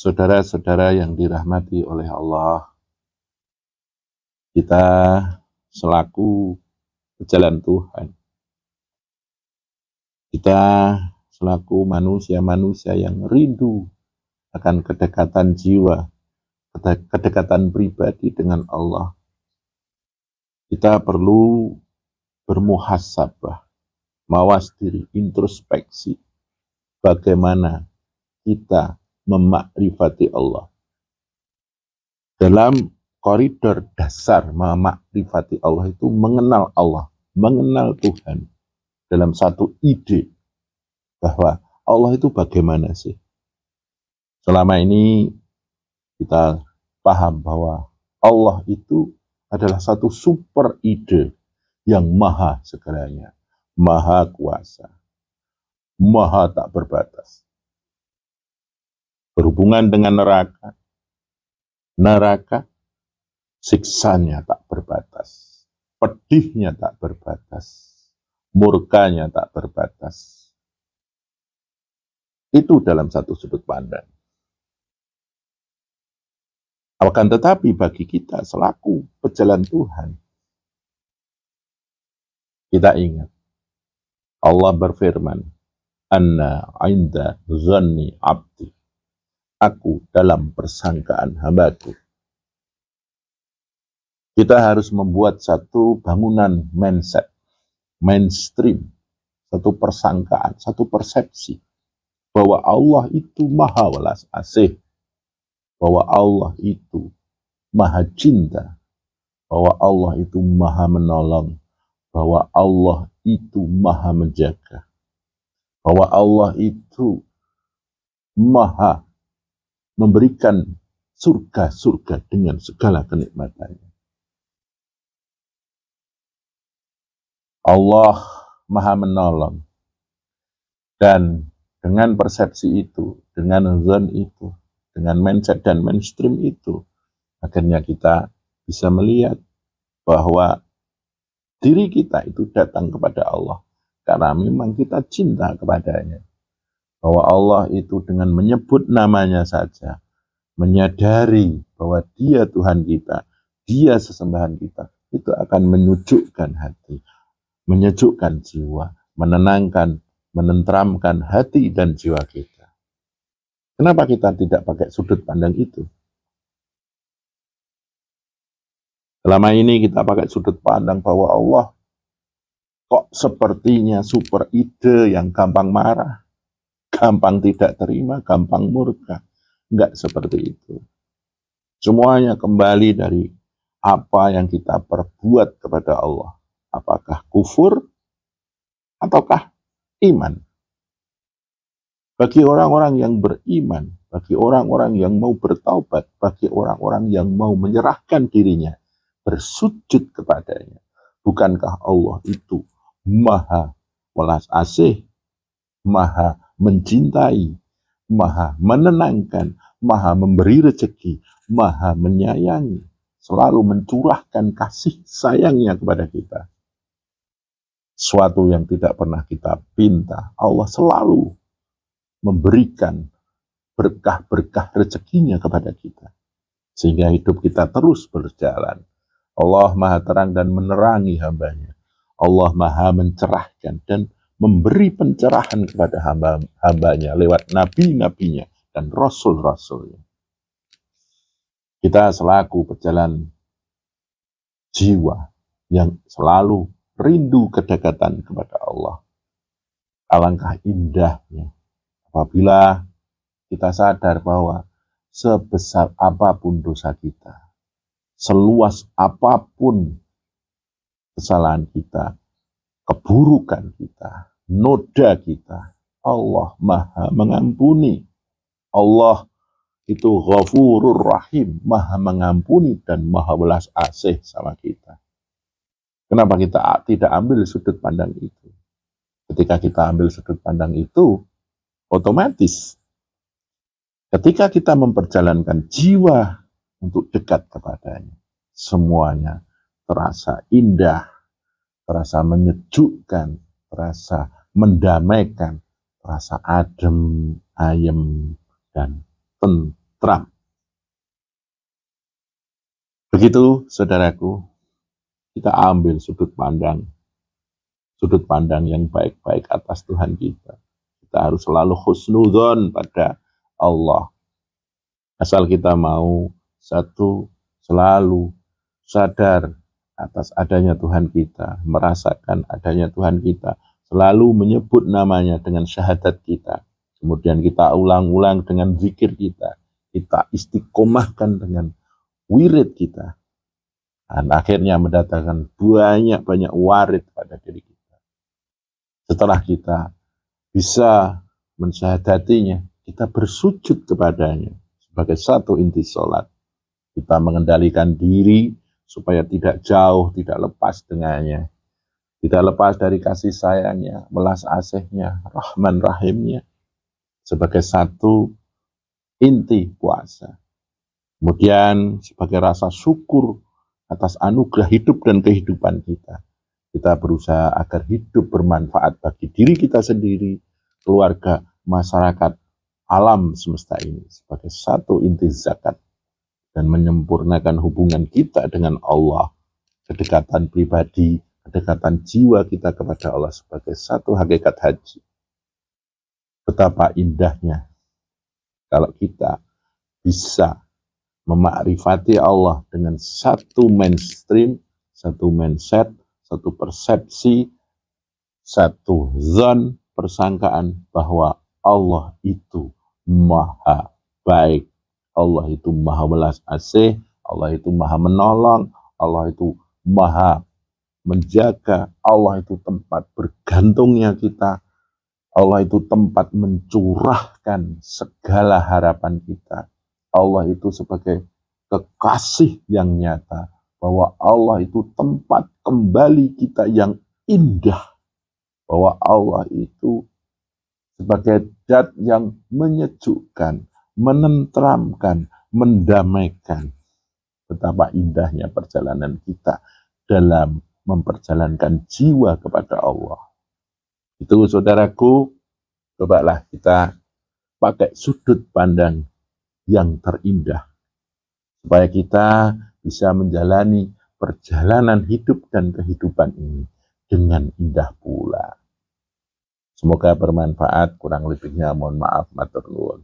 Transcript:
Saudara-saudara yang dirahmati oleh Allah, kita selaku pejalan Tuhan, kita selaku manusia-manusia yang rindu akan kedekatan jiwa, kedekatan pribadi dengan Allah, kita perlu bermuhasabah, mawas diri, introspeksi, bagaimana kita memakrifati Allah. Dalam koridor dasar memakrifati Allah itu mengenal Allah, mengenal Tuhan, dalam satu ide bahwa Allah itu bagaimana sih. Selama ini kita paham bahwa Allah itu adalah satu super ide yang maha segalanya, maha kuasa, maha tak berbatas. Berhubungan dengan neraka, siksanya tak berbatas, pedihnya tak berbatas, murkanya tak berbatas. Itu dalam satu sudut pandang. Akan tetapi bagi kita selaku pejalan Tuhan, kita ingat Allah berfirman, "Anna 'inda zanni 'abdi." Aku dalam persangkaan hambaku. Kita harus membuat satu bangunan mindset, mainstream, satu persangkaan, satu persepsi bahwa Allah itu maha welas asih, bahwa Allah itu maha cinta, bahwa Allah itu maha menolong, bahwa Allah itu maha menjaga, bahwa Allah itu maha memberikan surga-surga dengan segala kenikmatannya. Allah maha menolong. Dan dengan persepsi itu, dengan zon itu, dengan mindset dan mainstream itu, akhirnya kita bisa melihat bahwa diri kita itu datang kepada Allah karena memang kita cinta kepadanya. Bahwa Allah itu dengan menyebut namanya saja, menyadari bahwa Dia Tuhan kita, Dia sesembahan kita, itu akan menyejukkan hati, menyejukkan jiwa, menenangkan, menenteramkan hati dan jiwa kita. Kenapa kita tidak pakai sudut pandang itu? Selama ini kita pakai sudut pandang bahwa Allah kok sepertinya super ide yang gampang marah, gampang tidak terima, gampang murka. Enggak seperti itu. Semuanya kembali dari apa yang kita perbuat kepada Allah. Apakah kufur ataukah iman? Bagi orang-orang yang beriman, bagi orang-orang yang mau bertaubat, bagi orang-orang yang mau menyerahkan dirinya, bersujud kepadanya. Bukankah Allah itu maha welas asih, maha mencintai, maha menenangkan, maha memberi rezeki, maha menyayangi, selalu mencurahkan kasih sayangnya kepada kita. Suatu yang tidak pernah kita pinta, Allah selalu memberikan berkah-berkah rezekinya kepada kita. Sehingga hidup kita terus berjalan. Allah maha terang dan menerangi hambanya. Allah maha mencerahkan dan memberi pencerahan kepada hambanya lewat nabi-nabinya dan rasul-rasulnya. Kita selaku pejalan jiwa yang selalu rindu kedekatan kepada Allah. Alangkah indahnya apabila kita sadar bahwa sebesar apapun dosa kita, seluas apapun kesalahan kita, keburukan kita, noda kita, Allah maha mengampuni. Allah itu Ghafurur Rahim, maha mengampuni dan maha welas asih sama kita. Kenapa kita tidak ambil sudut pandang itu? Ketika kita ambil sudut pandang itu, otomatis ketika kita memperjalankan jiwa untuk dekat kepadanya, semuanya terasa indah, terasa menyejukkan, terasa mendamaikan, terasa adem, ayem, dan tenang. tentram. Begitu, saudaraku, kita ambil sudut pandang yang baik-baik atas Tuhan kita. Kita harus selalu husnudzon pada Allah. Asal kita mau selalu sadar atas adanya Tuhan kita, merasakan adanya Tuhan kita, selalu menyebut namanya dengan syahadat kita. Kemudian kita ulang-ulang dengan zikir kita istiqomahkan dengan wirid kita. Dan akhirnya mendatangkan banyak warid pada diri kita. Setelah kita bisa mensyahadatinya, kita bersujud kepadanya sebagai satu inti sholat. Kita mengendalikan diri supaya tidak jauh, tidak lepas dengannya. Tidak lepas dari kasih sayangnya, belas asihnya, rahman rahimnya, sebagai satu inti puasa. Kemudian sebagai rasa syukur atas anugerah hidup dan kehidupan kita. Kita berusaha agar hidup bermanfaat bagi diri kita sendiri, keluarga, masyarakat, alam semesta ini sebagai satu inti zakat dan menyempurnakan hubungan kita dengan Allah, kedekatan pribadi, kedekatan jiwa kita kepada Allah sebagai satu hakikat haji. Betapa indahnya kalau kita bisa memakrifati Allah dengan satu mainstream, satu mindset, satu persepsi, satu zon persangkaan bahwa Allah itu maha baik, Allah itu maha belas asih, Allah itu maha menolong, Allah itu maha menjaga, Allah itu tempat bergantungnya kita, Allah itu tempat mencurahkan segala harapan kita. Allah itu sebagai kekasih yang nyata, bahwa Allah itu tempat kembali kita yang indah, bahwa Allah itu sebagai zat yang menyejukkan, menenteramkan, mendamaikan. Betapa indahnya perjalanan kita dalam memperjalankan jiwa kepada Allah. Itu saudaraku, cobalah kita pakai sudut pandang yang terindah, supaya kita bisa menjalani perjalanan hidup dan kehidupan ini dengan indah pula. Semoga bermanfaat, kurang lebihnya mohon maaf, matur nuwun.